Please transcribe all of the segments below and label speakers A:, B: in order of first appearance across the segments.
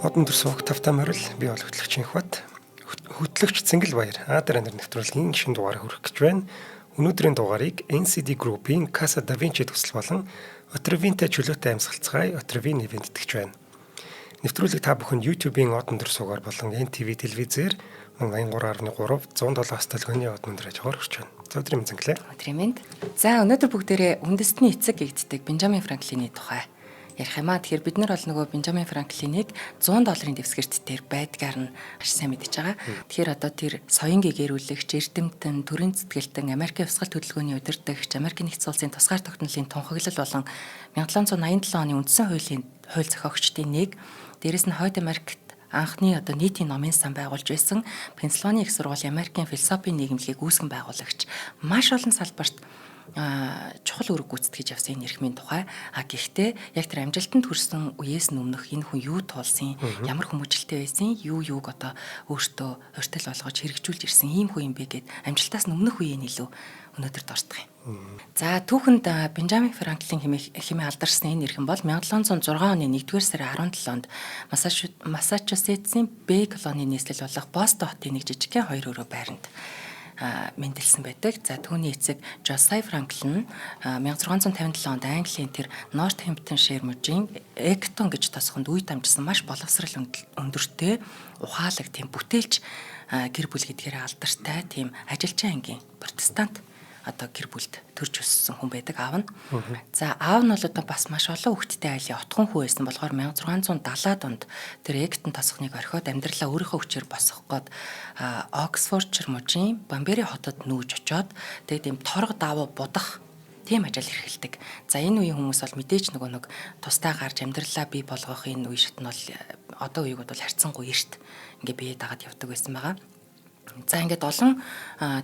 A: Одон төрсөн тавтай морил би бол хөтлөгч Инхбат. Хөтлөгч Цэнгэл Баяр Адар андар нэвтрүүлгийн шинэ дугаарыг хүргэх гэж байна. Өнөөдрийн дугаарыг NCD Group-ийн Casa Da Vinci төсөл болон Otravin-тэй чөлөөтэй амьсгалцгай Otravin ивент итгэж байна. Нэвтрүүлэг та бүхэн YouTube-ийн Одон төрсөөр болон NTV телевизээр 83.3 107 төлгөөний Одон дээрж хорхож байна. За өдрийн мэнд Цэнгэлээ.
B: Өдрийн мэнд. За өнөөдөр бүгдээрээ үндэстний эцэг гэгддэг Бенджамин Франклины тухай ярих юм аа. Тэгэхээр бид нар бол нөгөө Бенджамин Франклинийг $100 дэвсгэрт дээр байдгаар нь маш сайн мэдж байгаа. Тэгэхээр одоо тэр соён гэгэрүүлэгч, эрдэмтэн, төрийн зэтгэлтэн, Америкийн хувьсгал хөдөлгөөний удирдагч, Америкийн нэгдсэн улсын тусгаар тогтнолын тунхаглал болон 1787 оны үндсэн хуулийн хууль зохиогчдын нэг, дээрэс нь Хойд Америкт анхны одоо нийтийн номын сан байгуулж байсан Пенсильвани их сургуулийн Америкийн философийн нийгэмлэгийг үүсгэн байгуулагч, маш олон салбарт чухал үүрэг гүйцэтгэж явсан энэ эрхмийн тухай. Гэхдээ яг тэр амжилтанд хүрсэн үеэс өмнөх энэ хүн юу туулсан, ямар хүмүүжлтэй байсан, юуг одоо өөртөө урьдчил болгож хэрэгжүүлж ирсэн ийм хүн юм бэ гэд амжилтаас өмнөх үеийн илүү өнөөдөр дурдах юм. За түүхэнд Бенджамин Франклин хэмээн алдарсан энэ эрхэм бол 1706 оны 1-р сарын 17-нд Массачусетсын Б колони нийслэл болох Бостон хотын нэг жижигхэн хоёр өрөө байранд мэндэлсэн байдаг. За түүний эцэг Жосай Франклин 1657 онд Английн тэр Нортхэмптоншир мужийн Эктон гэж тосхонд үе дамжсан маш боловсрал өндөртэй ухаалаг тийм бүтээлч гэр бүл гэдгээр алдартай тийм ажилчин ангийн протестант одоо гэр бүлд төрж өссөн хүн байдаг аав нь. За аав нь бол одоо бас маш олон хүүхэдтэй айлын отхон хүү байсан болохоор 1670-аад онд тэр Эктон тосхныг орхиод амьдралаа өөрийнхөө хүчээр босгох гээд Оксфордшир мужийн Бамбери хотод нүүж очоод тэгээд ийм торго даваа будах тийм ажил эрхэлдэг. За энэ үеийн хүмүүс бол мэдээж нэг тустай гарч амьдралаа бий болгох энэ үе шат нь бол одоо үеиг бол харьцангуй эрт ингээ бие дагаад явдаг байсан байгаа. За ингээд олон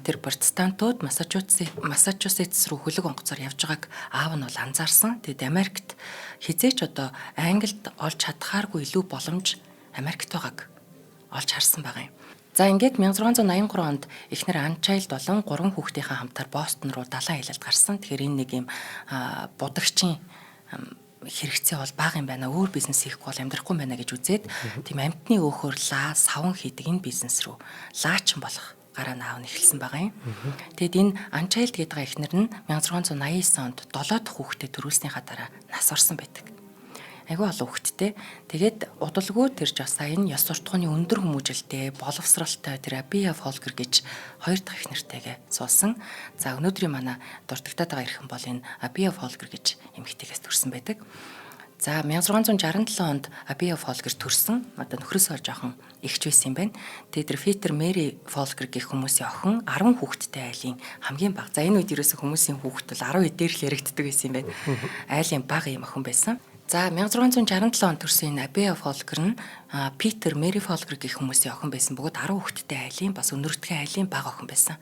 B: тэр протестантууд Массачусетс руу хөлөг онгоцоор явж байгааг аав нь бол анзаарсан. Тэгэд Америкт хизээч одоо Англид олж чадхааргүй илүү боломж Америкт байгааг олж харсан байгаа юм. За ингээд 1683 онд эхнэр Анчайлд болон 3 хүүхдийнхээ хамтаар Бостон руу далайн аялалд гарсан. Тэгэхээр энэ нэг юм будагчийн хэрэгцээ бол бага юм байна. Өөр бизнес хийхгүй бол амьдрахгүй байна гэж үзээд тийм амьтны өөхөр лаа савн хийдэг энэ бизнес рүү лаачин болох гараа наав нь эхэлсэн байгаа юм. Тэгэд энэ Анчайлд гэдэг эхнэр нь 1689 онд 7 дахь хүүхдээ төрүүлснийхаа дараа нас орсон байдаг. Айгүй олон хүүхэдтэй. Тэгээд удалгүй тэр Жосай нь ёс суртахууны өндөр хүмүүжлтэй, боловсралтай тэр Абия Фолкер гэж хоёр дахь эхнэртэйгээ суулсан. За өнөөдрийн манай дуртагтаад байгаа эрхэм бол энэ Абия Фолкер гэж эмэгтэйгээс төрсэн байдаг. За 1667 онд Абия Фолкер төрсэн. Одоо нөхрөөсөө жоохон ихч байсан юм байна. Тэгээд тэр Питер Мэри Фолкер гэх хүмүүсийн охин 10 хүүхэдтэй айлын хамгийн бага. За энэ үед ерөөсөө хүмүүсийн хүүхэд бол 10 дээр л яригддаг байсан юм байна. Айлын бага юм охин байсан. За 1667 онд төрсэн энэ Абия Фолкер нь Питер Мэри Фолкер гэх хүмүүсийн охин байсан бөгөөд 10 хүүхэдтэй айлын бас өнөртгөн айлын бага охин байсан.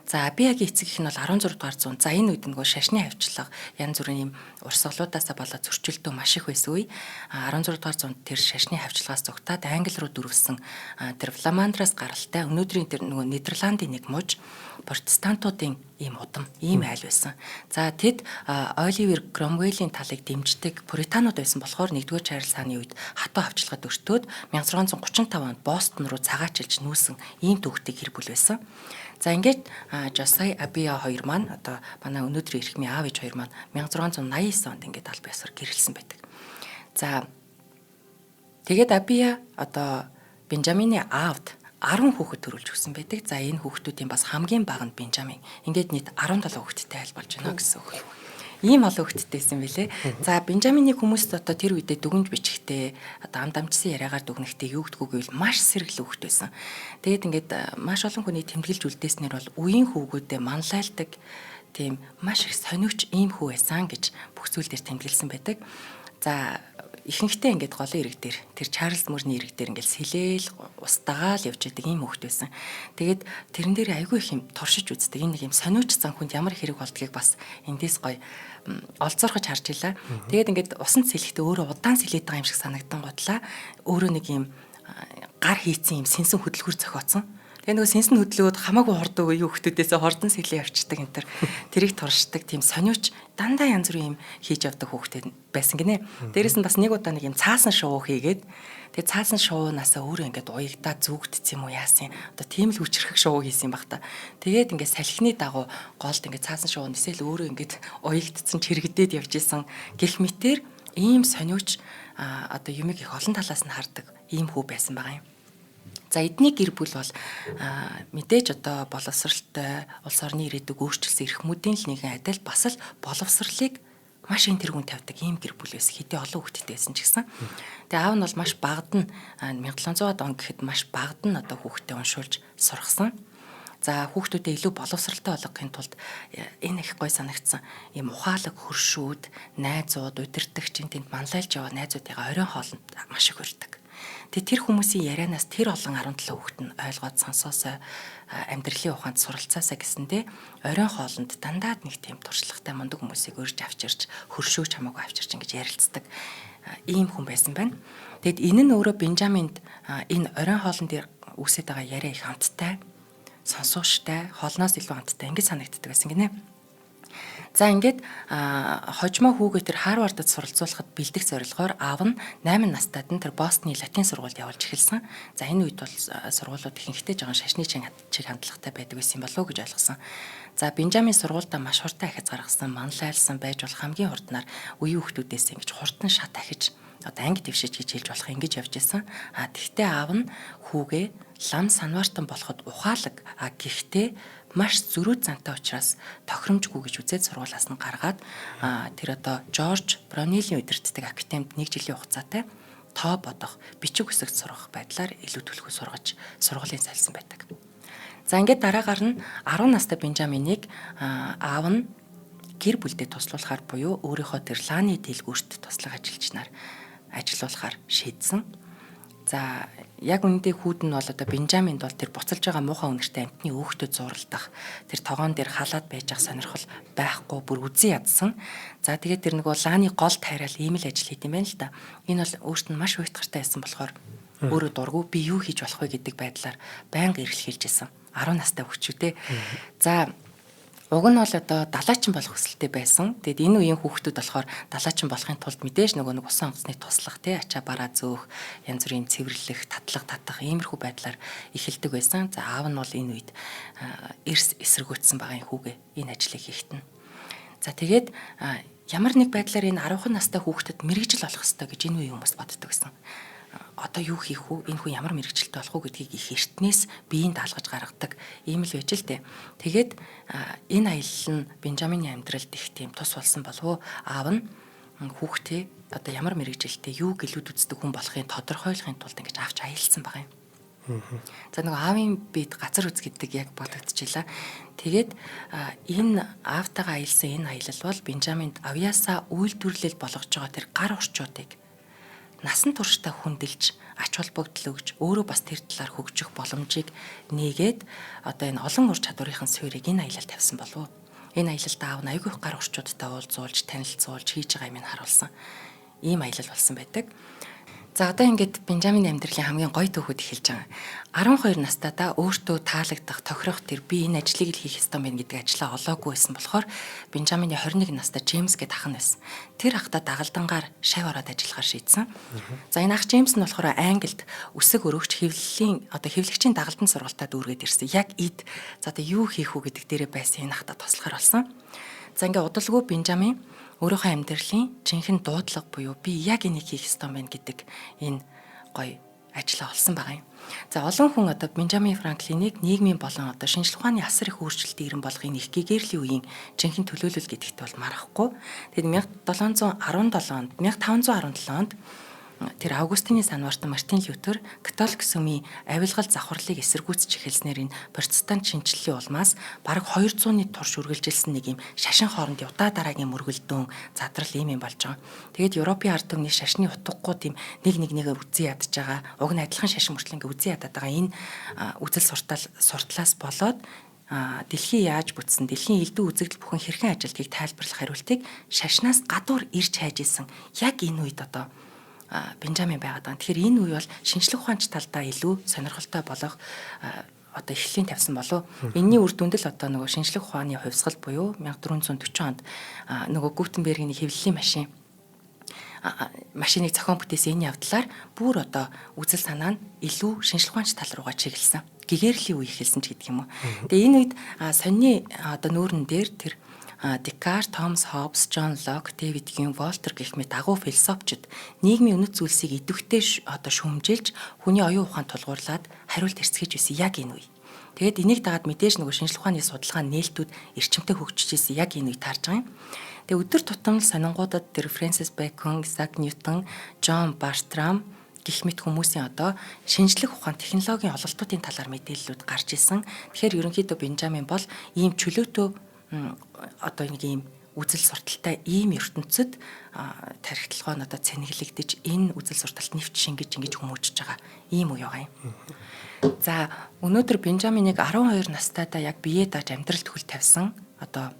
B: За Абиягийн эцэг их нь бол 16 дугаар зуун. За энэ үед нөгөө шашны хавчлага янз бүрийн юм урсгалуудаасаа болоод зөрчилдөө маш их байсан үе. 16 дугаар зуунд тэр шашны хавчлагаас зугтаад Англи руу дөрвсөн тэр Фламандраас гаралтай өнөөдрийн тэр нөгөө Нидерландын нэг муж протестантуудын ийм удам, ийм айл байсан. За тэд Оливер Кромвелийн талыг дэмждэг пуританууд байсан болохоор 1-р Чарльз хааны үед хатуу хавчлагад өртөөд 1635 онд Бостон руу цагаачилж нүүсэн ийм төвхтэй гэр бүл байсан. За ингээд Жосай Абия хоёр маань одоо манай өнөөдрийн эрхмийн аав ээж хоёр маань 1689 онд ингээд аль биесээр гэрэлсэн байдаг. За тэгээд Абия одоо Бенджамины аавд 10 хүүхэд төрүүлж өгсөн байдаг. За энэ хүүхдүүдийн бас хамгийн бага нь Бенджамин. Ингээд нийт 17 хүүхэдтэй айл болж байна гэсэн үг юм. Ийм олон хүүхэдтэйсэн байлээ. За Бенджамины хүмүүст одоо тэр үедээ дүгнж бичихтэй одоо амдамжсан яриагаар дүгнэхдээ юу гэдгүүг гэвэл маш сэргэл хүүхэд байсан. Тэгээд ингээд маш олон хүний тэмдэглэж үлдээснээр бол үеийн хүүгүүдээ манлайлдаг тийм маш их сониуч ийм хүү байсан гэж бүх зүйл дээр тэмдэглэсэн байдаг. За ихэнхдээ ингээд голын ирэг дээр тэр Чарльз Мөрний ирэг дээр ингээд сэлээл устдагаал явж байдаг ийм хүүхэд байсан. Тэгээд тэрэн дээр айгүй их юм туршиж үздэг. Энэ нэг юм сониуч зан хүнд ямар хэрэг болдгийг бас эндээс гоё олзоорхож харж илаа. Тэгээд ингээд усанд сэлэхдээ өөрөө удаан сэлээд байгаа юм шиг санагдан готлаа. Өөрөө нэг юм гар хийцэн юм сэнсэн хөдөлгүүр зохиоцсон. Тэгээ нөгөө сэнсэн хөдлөөд хамаагүй хордог юу хүмүүсээс хордон сэлээ явчихдаг энэ төр. Тэрийг туршдаг тийм сониуч дандаа янз бүрийн юм хийж явдаг хүүхдүүд байсан гинэ. Дээрээс нь бас нэг удаа нэг юм цаасан шоу хийгээд тэгээ цаасан шоунасаа өөрөө ингээд уягдаа зүгдсэн юм уу яасан. Одоо тийм л хүчрэх шоу хийсэн юм баг та. Тэгээд ингээд салхины дагуу голд ингээд цаасан шоу нисэл өөрөө ингээд уягдсан чирэгдээд явж исэн гэх мэтэр ийм сониуч одоо юмыг их олон талаас нь хардаг ийм хүү байсан байгаа юм. За эдний гэр бүл бол мэдээж одоо боловсралтай улс орны ирээдүг өөрчилсөн эрхмүүдийн л нэгэн адил бас л боловсролыг маш ин тэргүүн тавьдаг ийм гэр бүл байсан. Хэдий олон хүүхэдтэй байсан ч гэсэн. Тэгээ аав нь бол маш багад нь 1700-аад он гэхэд маш багад нь одоо хүүхдэд уншуулж сургасан. За хүүхдүүдэд илүү боловсралтай болгохын тулд энэ их гой санагдсан. Ийм ухаалаг хөршүүд, найзууд, удирдагчийн тэнд манлайлж яваа найзуудыгаа оройн хоолнд маш их урьдаг. Тэгээ тэр хүмүүсийн ярианаас тэр олон 17 хүүхэд нь ойлгоод сонсоосоо амьдралын ухаанд суралцаасаа гэсэндээ оройн хоолнд дандаа нэг тийм туршлагатай мундаг хүмүүсийг урьж авчирч хөршөөч хамаагүй авчирч ингэж ярилцдаг ийм хүн байсан байна. Тэгэд энэ нь өөрөө Бенжаминд энэ оройн хоолн дээр үсээд байгаа яриа их амттай, сонсууштай, хоолноос илүү амттай ингэж санагддаг байсан гинэ. За ингээд хожимо хүүгээ тэр Харвардад суралцуулахад бэлдэх зорилгоор аав нь 8 настайд нь тэр Бостны латин сургуульд явуулж эхэлсэн. За энэ үед бол сургуулиуд ихэнхдээ жоохон шашны чиг хандлагатай байдаг байсан юм болов уу гэж ойлгосон. За Бенжамин сургуультай маш хурдан ахиц гаргасан, манлайлсан байж болох хамгийн хурднаар үеийн хүүхдүүдээс ингэж хурдан шат ахиж одоо анги дэвшиж гэж хэлж болох ингэж явж исэн. Тэгтээ аав нь хүүгээ лам санваартан болоход ухаалаг гэхдээ маш зөрүү зантай учраас тохиромжгүй гэж үзээд сургуулиас нь гаргаад тэр одоо Жорж Бронилийн удирддаг академид 1 жилийн хугацаатай тоо бодох, бичиг үсэгт сурах байдлаар илүү төлхөө сургаж сургуулийн сайлсан байдаг. За ингээд дараагаар нь 10 настай Бенжаминыг аав нь гэр бүлдээ туслуулахаар буюу өөрийнхөө тэр лааны дэлгүүрт туслах ажилчнаар ажиллуулахаар шийдсэн. За яг үүндээ хүүд нь бол одоо Бенжаминд бол тэр буцалж байгаа муухай үнэртэй амтны өөхтөд зурлах тэр тогоон дээр халаад байж ах сонирхол байхгүй бүр үзэн ядсан. За тэгээд тэр нөгөө лааны гол тайраал ийм л ажил хийд юм байна л да. Энэ бол өөрт нь маш уйтгартай байсан болохоор өөрөө дургу би юу хийж болох вэ гэдэг байдлаар байнга эргэлхийлж исэн. 10 настай хөвчүүдээ. За уг нь бол одоо далайчин болох хүсэлтэй байсан. Тэгэд энэ үеийн хүүхдүүд болохоор далайчин болохын тулд мэдээж нөгөө нэг усан онгоцны туслах тий ачаа бараа зөөх, янз бүрийн цэвэрлэх, татлах, татах иймэрхүү байдлаар эхэлдэг байсан. За аав нь бол энэ үед эрс эсэргүүцсэн байгаа юм хүүгээ энэ ажлыг хийхтэн. За тэгээд ямар нэг байдлаар энэ 10 настай хүүхдэд мэрэгжил олох хэрэгтэй гэж энэ үеийн хүмүүс боддог гэсэн. Одоо юу хийх вэ? Энэ хүн ямар мэрэгчлээ болох уу гэдгийг их эртнээс биеийн даалгаж гаргадаг ийм л байж л дээ. Тэгээд энэ аялал нь Бенжамины амьдралд их тийм тус болсон болов уу? Аав нь хүүхдээ одоо ямар мэрэгжилтэй юу гэлүүд үздэг хүн болохын тодорхойлохын тулд ингэж авч аялсан байгаа юм. За нэг аавын бид газар үз гэдэг яг бодогдчихлаа. Тэгээд энэ аавтайгаа аялсан энэ аялал бол Бенжаминд авьяасаа үйлдвэрлэл болгож байгаа тэр гар орчуудыг насан туршдаа хүндэлж, ач холбогдол өгж, өөрөө бас тэр талаар хөгжих боломжийг нээгээд одоо энэ олон ур чадварынхын суурийг энэ аялалд тавьсан болов уу? Энэ аялалд аав нь айгүй их гар орчуудтай уулзуулж, танилцуулж хийж байгаа юм харуулсан. Ийм аялал болсон байдаг. За одоо ингээд Бенжамины амьдралын хамгийн гоё түүхүүд эхэлж байгаа. 12 настайдаа өөртөө таалагдах, тохирох тэр би энэ ажлыг л хийх ёстой байна гэдэг ажлаа олоогүй байсан болохоор Бенжамины 21 настай Джеймс гэдэг ах нь байсан. Тэр ахта дагалдангаар шав ороод ажиллахаар шийдсэн. За энэ ах Джеймс нь болохоор Англид үсэг өрөвч хэвлэгчийн дагалдан сургалтад дүүргээд ирсэн. Яг эд за одоо юу хийх үү гэдэг дээрээ байсан энэ ахта туслахаар болсон. За ингээд удалгүй Бенжамин өөрийнхөө амьдралын жинхэнэ дуудлага буюу би яг энийг хийх ёстой байна гэдэг энэ гоё ажлаа олсон байгаа юм. За олон хүн одоо Бенжамин Франклинийг нийгмийн болон одоо шинжлэх ухааны асар их өөрчлөлтийн ирэн болгохын их гэгэрлийн үеийн жинхэнэ төлөөлөл гэдэгт бол марахгүй. Тэгэд 1717 онд 1517 онд тэр Августины санварт Мартин Лютер католик сүмийн авилгал завхарлыг эсэргүүцэж эхэлснээр энэ протестант шинжлэлийн улмаас бараг 200-ны турш үргэлжилсэн нэг юм шашин хооронд удаа дараагийн мөргөлдөөн задрал ийм юм болж байгаа. Тэгээд Европын ард түмний шашны утгагүй тийм нэгээр үзэн ядж байгаа. Уг нь адилхан шашин мөртлөө ингээ үзэн ядаад байгаа энэ үзэл суртлаас болоод дэлхий яаж бүтсэн, дэлхийн элдв үзэгдэл бүхэн хэрхэн ажилтгийг тайлбарлах хариултыг шашнаас гадуур ирж хайж исэн. Яг энэ үед одоо Бенжамин байгаад байгаа. Тэгэхээр энэ үе бол шинжлэх ухаанч талдаа илүү сонирхолтой болох одоо эхлэлийн тавьсан болов. Энэний үр дүнд л одоо нөгөө шинжлэх ухааны хувьсгал буюу 1440 онд нөгөө Гутенбергийн хэвлэлийн машиныг зохион бүтээсэн энэ явдлаар бүр одоо үзэл санаа нь илүү шинжлэх ухаанч тал руугаа чиглэсэн. Гэгэрлийн үе эхэлсэн ч гэдэг юм уу. Тэгээ энэ үед сонины одоо нүүрэн дээр тэр Декарт, Томас Хоббс, Джон Лок, Дэвид Хьюм, Волтер гэх мэт агуу философчид нийгмийн үнэт зүйлсийг идэвхтэй одоо шүүмжилж хүний оюун ухаанд тулгуурлаад хариулт эрсгэж байсан яг энэ үе. Тэгээд энийг дагаад мэдээж нөгөө шинжлэх ухааны судалгаа нээлтүүд эрчимтэй хөгжиж ирсэн яг энэ үе таарж байгаа юм. Тэгээ өдөр тутам сонингуудад тэр Фрэнсис Бэкон, Исаак Ньютон, Джон Бартрам гэх мэт хүмүүсийн одоо шинжлэх ухаан технологийн ололтуудын талаар мэдээллүүд гарч исэн. Тэгэхээр ерөнхийдөө Бенжамин бол ийм чөлөөтөө одоо нэг ийм үзэл сурталтай ийм ертөнцид тархитлагоо нь одоо цэнэглэгдэж энэ үзэл сурталт нэвч шингэж ингэж хүмүүжиж байгаа ийм үе байгаа юм. За өнөөдөр Бенжаминыг 12 настайдаа яг бие дааж амьдралд хөл тавьсан одоо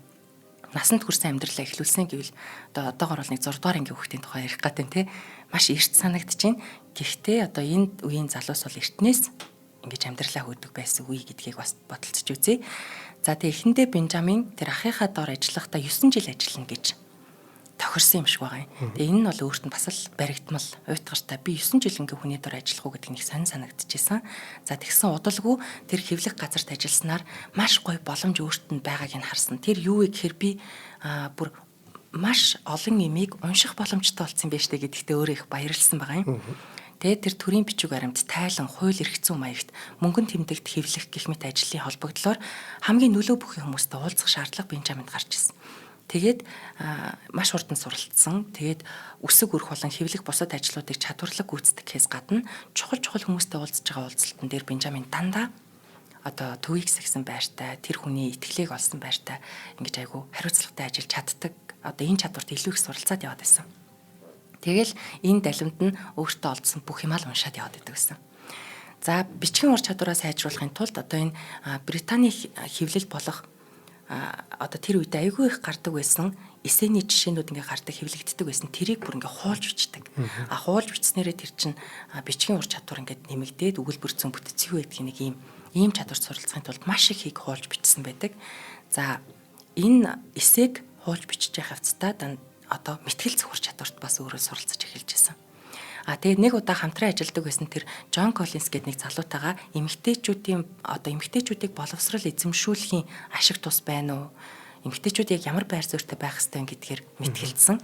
B: насанд хүрсэн амьдралаа эхлүүлсэн гэвэл одоо одоогор бол нэг 6 дугаар ангийн хүүхдийн тухай ярих гэдэг нь тий маш эрт санагдчихээн. Гэхдээ одоо энэ үеийн залуус бол эртнээс ингэж амьдралаа хөөдөг байсан үе гэдгийг бас бодолцож үзье. За тэгээ эхэндээ Бенжамин тэр ахыхаа дор ажиллахдаа 9 жил ажиллана гэж тохирсон юм шиг байгаа юм. Тэгээ энэ нь бол өөрт нь бас л баригдмал уйтгартай би 9 жил ингээ хүний дор ажиллах уу гэдэг нэг сонь санагдчихсан. За тэгсэн удалгүй тэр хэвлэх газарт ажилласнаар маш гоё боломж өөрт нь байгааг нь харсан. Тэр юу вэ гэхээр би бүр маш олон имийг унших боломжтой болсон юм байна штэ гэдэгтээ өөрөө их баярлсан байгаа юм. Тэгээд тэр төрийн бичиг баримт тайлан хууль эрх зүйн маягт мөнгөн тэмдэгт хэвлэх гэх мэт ажлын холбогдлоор хамгийн нөлөө бүхий хүмүүстэй уулзах шаардлага Бенжаминд гарч ирсэн. Тэгээд маш хурдан суралцсан. Тэгээд өсөг өрх болон хэвлэх бусад ажлуудыг чадварлаг гүйцэтгэхээс гадна чухал хүмүүстэй уулзж байгаа уулзалтан дээр Бенжамин дандаа одоо төвийг сагсан байртай, тэр хүний итгэлийг олсон байртай ингэж айгу хариуцлагатай ажиллаж чаддаг. Одоо энэ чадварт илүү их суралцаад яваад байсан. Тэгэл энэ далимд нь өөртөө олдсон бүх юмаа л уншаад яваад байдаг гэсэн. За бичгийн ур чадвараа сайжруулахын тулд одоо энэ Британий хэвлэл болох одоо тэр үед айгүй их гардаг байсан эсэний жишээнүүд ингээ гардаг хэвлэгддэг байсан. Тэрийг бүр ингээ хуулж бичдэг. Хуулж бичснээрээ тэр чинь бичгийн ур чадвар ингээ нэмэгдээд өгүүлбэр зүйн бүтцийн байдаг нэг ийм чадварт суралцахын тулд маш их хийг хуулж бичсэн байдаг. За энэ эсээг хуулж бичиж явах хавцтай одоо мэтгэл зөвхөр чадварт бас өөрөө суралцаж эхэлж байсан. Тэгээд нэг удаа хамтран ажилладаг байсан тэр Джон Коллинс гэдэг нэг залуутайгаа эмэгтэйчүүдийг боловсрал эзэмшүүлэхийн ашиг тус байна уу? Эмэгтэйчүүд яг ямар байр суурьтай байх ёстой гэдгээр мэтгэлцсэн.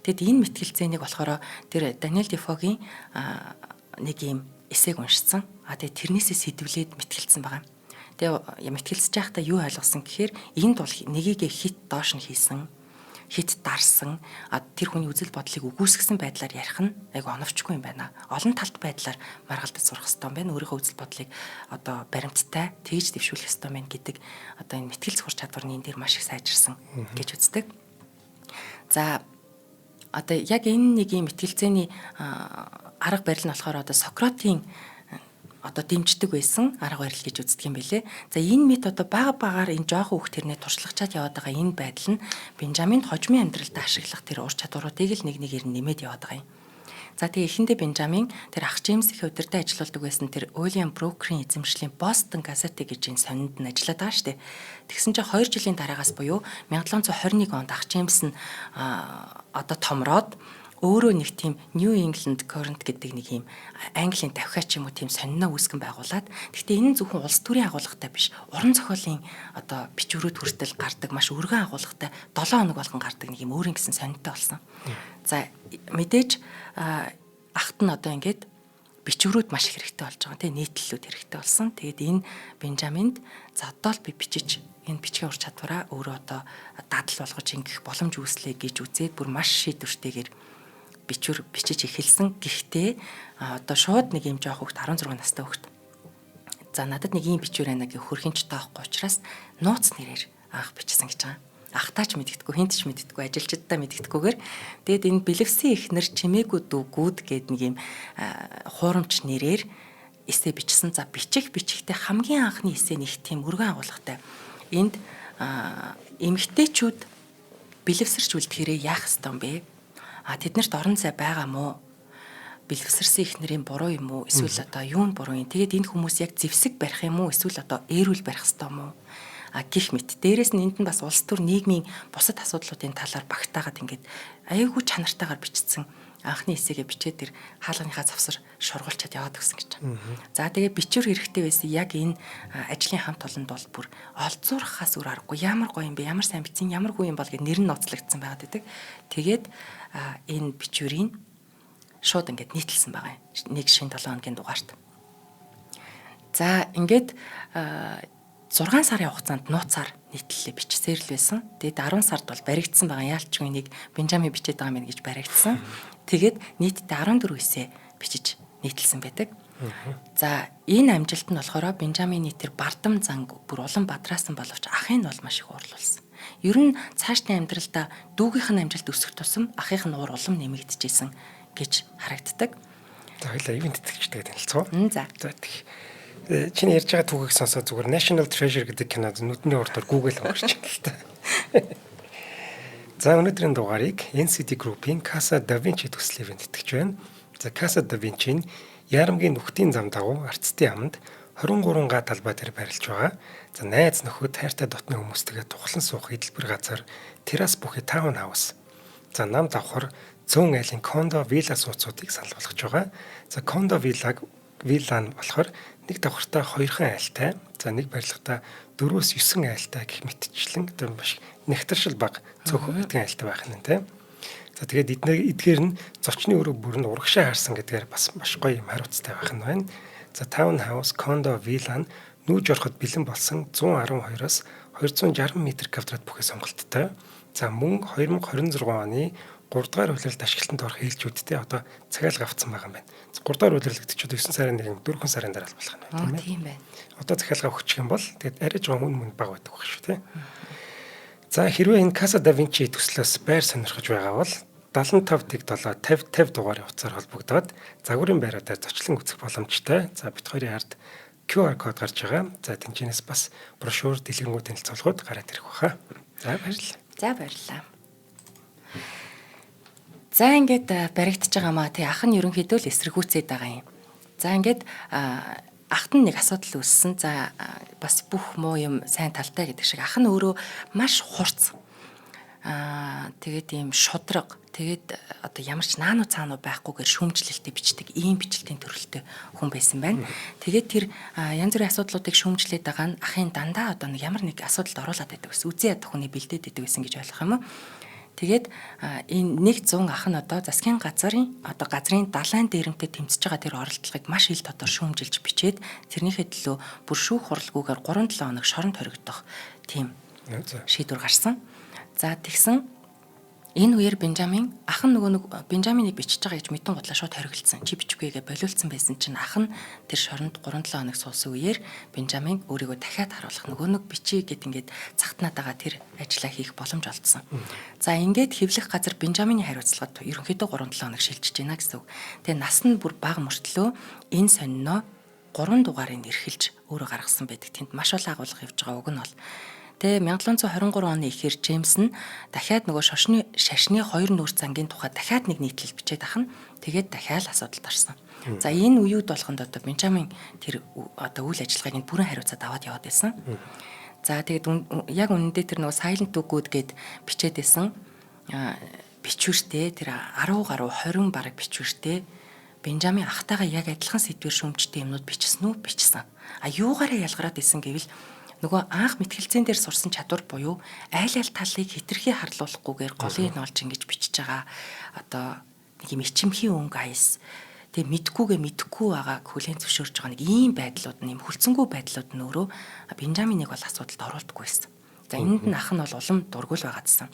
B: Тэгэд энэ мэтгэлцээнийг болохоор тэр Даниэл Дефогийн нэг юм эсээг уншсан. Тэгээд тэрнээсээ сэтвлээд мэтгэлцсэн байгаа. Тэгээ мэтгэлцэж байхдаа юу ойлгосон гэхээр энд бол нэгийг хит доош нь хийсэн. Хит дарсан тэр хүний үзэл бодлыг үгүйсгэсэн байдлаар ярих нь айгу оновчгүй юм байна. Олон талт байдлаар маргалдаж сурах хэрэгтэй юм байна. Өөрийнхөө үзэл бодлыг одоо баримттай тэгж дэвшүүлэх хэрэгтэй юм байна гэдэг одоо энэ мэтгэл зөвхөр чадварны энэ дээр маш их сайжирсан гэж үздэг. За одоо яг энэ нэг юм мэтгэлцээний арга барил нь болохоор одоо Сократийн одоо дэмждэг байсан арга барил гэж үздэг юм билэ. За энэ мэд одоо багаар энэ жоохон хүүхд тэрнээ туршлагачаад яваад байгаа энэ байдал нь Бенжаминд хожмын амьдралд ашиглах тэр ур чадваруудыг л нэг нэгээр нь нэмээд яваад байгаа юм. За тэгээ эхэндээ Бенжамин тэр ах Джеймс их удирдах ажилладаг байсан тэр Уильям Брукерийн эзэмшлийн Бостон газет гэж энэ сонинд нь ажиллаад байгаа шүү дээ. Тэгсэн чинь 2 жилийн дараагаас буюу 1721 онд ах Джеймс нь одоо томроод өөрөө нэг тийм New England Current гэдэг нэг юм Английн давхиач юм уу тийм сониноо үүсгэн байгуулад. Гэхдээ энэ нь зөвхөн улс төрийн агуулгатай биш. Уран зохиолын одоо бичвэрүүд хүртэл гардаг маш өргөн агуулгатай 7 хоног болгон гардаг нэг юм өөрийн гэсэн сонинтой болсон. За мэдээж ахт нь одоо ингээд бичвэрүүд маш их хэрэгтэй болж байгаа тийм нийтлэлүүд хэрэгтэй болсон. Тэгээд энэ Бенжаминд за одоо л би бичиж энэ бичгийн ур чадвараа өөрөө одоо дадал болгож ингэх боломж үүслэе гэж үзээд бүр маш шийдвэртэйгээр бичвэр бичиж эхэлсэн. Гэхдээ одоо шууд нэг юм жоох хөвгт 16 настай хөвгт. За надад нэг ийм бичвэр байна гэх хөрхинч таахгүй учраас нууц нэрээр анх бичсэн гэж байгаа. Ахтаач мэддэггүй, хинт ч мэддэггүй, ажилчдаа мэддэггүйгээр тэгээд энэ бэлэвсэн ихнэр чимээгүй дүүгүүд гээд нэг юм хуурамч нэрээр эссе бичсэн. За бичихтэй хамгийн анхны эссе нэг тийм өргөн агуулгатай. Энд эмэгтэйчүүд бэлэвсэрч үлдэхэрээ яах ёстой юм бэ? Тэднэрт орон зай байгаа мó? бэлэвсэрсэн их нэрийн буруу юм уу? Эсвэл одоо юу нь буруу юм? Тэгээд энэ хүмүүс яг зэвсэг барих юм уу? Эсвэл одоо ээрүүл барих ёстой юм уу? Гэх мэт. Дээрээс нь энд нь бас улс төр нийгмийн бусад асуудлуудын талаар багтаагаад ингээд аяйгуу чанартайгаар бичсэн анхны эсээгээ бичээд тэр хаалганыхаа завсар шургуулчаад яваад гисэн гэж. За тэгээ бичвэр хэрэгтэй байсан яг энэ ажлын хамт олонд бол бүр олзуурхахаас өөр аргагүй. Ямар гоё юм бэ? Ямар сайн бичсэн, ямар гоё юм бол гэж нэр нь ноцлогдсон байгаад байдаг. Тэгээд энэ бичвэрийг шууд ингээд нийтэлсэн байгаа юм. Нэг шин 7 хоногийн дугаарт. За ингээд 6 сарын хугацаанд нууцаар нийтлэлээ бичсээр л байсан. Тэгээд 10 сард бол баригдсан байгаа. Яалчгүй нэг Бенжамин бичээд байгаа юм гэж баригдсан. Тэгээд нийтдээ 14 эсээ бичиж нийтэлсэн байдаг. За энэ амжилт нь болохоор Бенжамины тэр бардам занг бүр улам бадраасан боловч ахын нь бол маш их уурлуулсан. Ер нь цаашдын амьдралдаа дүүгийнх нь амжилт өсөх тусам ахынх нь уур улам нэмэгдэжсэн гэж харагддаг.
A: За хоёлаа ивент итгэжтэй танилцсан.
B: За.
A: Чиний ярьж байгаа түүхийг сонсоод зүгээр National Treasure гэдэг кинод нүдний урдаар Google онгорч байна л та. За өнөөдрийн дугаарыг NCD Group-ийн Casa Da Vinci төслийн ивент итгэж байна. За Casa Da Vinci нь Яарамгийн нүхтийн зам дагуу арцтын аманд 23 га талбай дээр барилж байгаа. За найз нөхөд хайртай дотны хүмүүстэйгээ тухлан суух эдэлбэр газар, террас бүхий таун хаус. За нам давхар зүүн айлын кондо вилла сууцуудыг санал болгож байгаа. За кондо вилла нь болохоор нэг давхартай 2хан айлтай, за нэг барилгатай 4-9 айлтай гэх мэтчлэн тэр маш нэгтаршил бага цөөхөн эдгэн айлтай байх нь тийм. За тэгээд эдгээр нь зочны өрөө бүрэн урагшаа харсан гэдгээр бас маш гоё юм хариуцтай байх нь байна. За таун хаус, кондо вилла нь нүүж ороход бэлэн болсон 112-оос 260 м квадрат бүхий сонголттой. За мөн 2026 оны 3 дугаар улиралд ашиглалтанд орох ээлжүүдтэй одоо захиалга авсан байгаа юм байна. 3 дугаар улирал гэдэг чинь 9 сарын 1-нд 4 сарын дараа болох нь байна
B: тийм байна.
A: Одоо захиалга өгчих юм бол тэгээд арай жоохон үн бага байдаг байх шүү тийм. За хэрвээ энэ Casa Da Vinci төслөөс байр сонирхож байгаа бол 75-7 50 дугаарын утсаар холбогдоод загварын байруудаар зочлон үзэх боломжтой. За бит хоёрын ард QR код гарч байгаа. За тэнцэнээс бас брошюр, дэлгэрэнгүй танилцуулгууд гараад ирэх баха. За баярлалаа.
B: За баярлалаа. За ингээд баригдаж байгаа маа тий ах нь ерөнхийдөө л эсэргүүцээд байгаа юм. За ингээд ахт нь нэг асуудал үүссэн. За бас бүх муу юм сайн талтай гэдэг шиг ах нь өөрөө маш хурц. Тэгээд ийм шудраг. Тэгээд одоо ямар ч наануу цаануу байхгүйгээр шүүмжлэлтэй бичдэг ийм бичлэгтийн төрөлтэй хүн байсан байна. Тэгээд тэр янз бүрийн асуудлуудыг шүүмжлээд байгаа нь ахын дандаа одоо нэг ямар нэг асуудалд оруулаад байдаг гэсэн. Үзэн ядах хүний бэлдээд байдаг гэсэн гэж ойлгох юм уу? Тэгээд энэ 100 ах нь одоо засгийн газрын далайн дээрэмтэй тэмцэж байгаа тэр оролдлогыг маш ил тодор шүүмжилж бичээд тэрнийхээ төлөө бүр шүүх хуралгүйгээр 3-7 хоног шоронд хоригдох тийм шийдвэр гарсан. За тэгсэн энэ үеэр Бенжамин ах нь нөгөө Бенжаминыг бичиж байгаа гэж мэдэн готлаа шууд хоригдсан. Чи бичвэгээ болиулсан байсан чинь ах нь тэр шоронд 3-7 хоног суусан үеэр Бенжамин өөрийгөө дахиад харуулах нөгөө нэг бичиж гэд ингээд цагтнаад байгаа тэр ажлаа хийх боломж олдсон. За ингээд хэвлэх газар Бенжамины хариуцлагад ерөнхийдөө 3-7 хоног шилжиж байна гэсэн үг. Тэгээ нас нь бүр бага мөртлөө энэ сонино 3 дугаарыг эрхэлж өөрөө гаргасан байдаг. Тэнд маш олон агуулга явж байгаа уг нь бол тэгээ 1723 оны эхээр Джеймс нь дахиад нөгөө шашны 2 нүүр зангийн тухай дахиад нэг нийтлэл бичээд ахна. Тэгээд дахиад асуудалд орсон. За энэ үеуд болгонд одоо Бенжамин тэр одоо үйл ажиллагааг нь бүрэн хариуцаад аваад яваад байсан. За тэгээд яг үнэндээ тэр нөгөө Silent Book гэд бичээд байсан бичвэртэй тэр 10 гаруй 20 бараг бичвэртэй Бенжамин ахтайгаа яг адилхан сэдвэр шүүмжтэй юмнууд бичсэн үү? Бичсэн. Юугаараа ялгараад исэн гэвэл нөгөө анх мэтгэлцэн дээр сурсан чадвар буюу айл талыг хитрхи харлуулахгүйгээр голыг нь олж ингэж бичиж байгаа одоо нэг юм ичимхийн өнгө аяс тэг мэдгүйгээ мэдхгүй байгааг хүлээн зөвшөөрж байгаа нэг ийм байдлууд нь юм хүлцэнгүй байдлууд нь өөрөө Бенжаминыг бол асуудалд оруулдаггүй байсан. За энэнд нь ах нь бол улам дургуул байгаадсан.